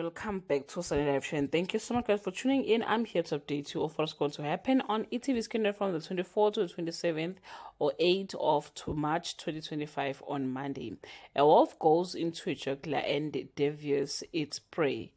welcome back to Sunny Live Show, and thank you so much guys for tuning in. I'm here to update you of what's going to happen on ETV's calendar from the 24th to the 27th or 8th of March 2025 on Monday. A wolf goes into a jugular and devours its prey.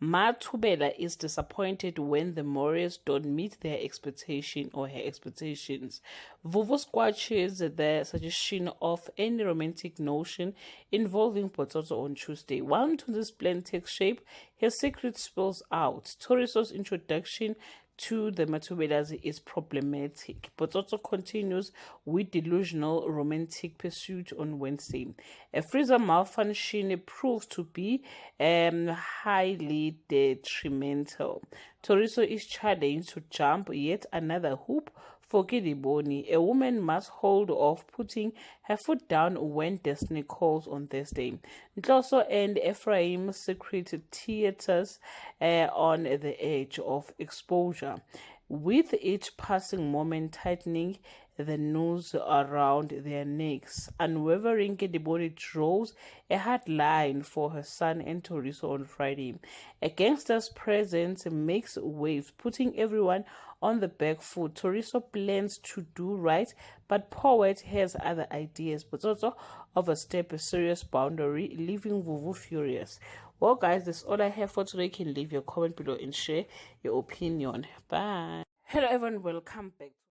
Mathubela is disappointed when the Warriors don't meet their expectation or her expectations. Vuvu squashes the suggestion of any romantic notion involving Botsotso on Tuesday. While Ntunzi's plan takes shape, his secret spills out. Toriso's introduction to the Mathubelas is problematic. Botsotso continues with delusional romantic pursuit on Wednesday. A freezer malfunction proves to be highly detrimental. Toriso is challenged to jump yet another hoop for Gidiboni. A woman must hold off putting her foot down when destiny calls on Thursday. Ntloso and Ephraim secret theaters on the edge of exposure, with each passing moment tightening the noose around their necks. Unwavering Gidiboni draws a hard line for her son and Toriso on Friday. A gangster's presence makes waves, putting everyone on the back foot. Toriso plans to do right, but Poet has other ideas, but also overstep a serious boundary, leaving Vuvu furious. Well guys, that's all I have for today. You can leave your comment below and share your opinion. Bye. Hello everyone, welcome back.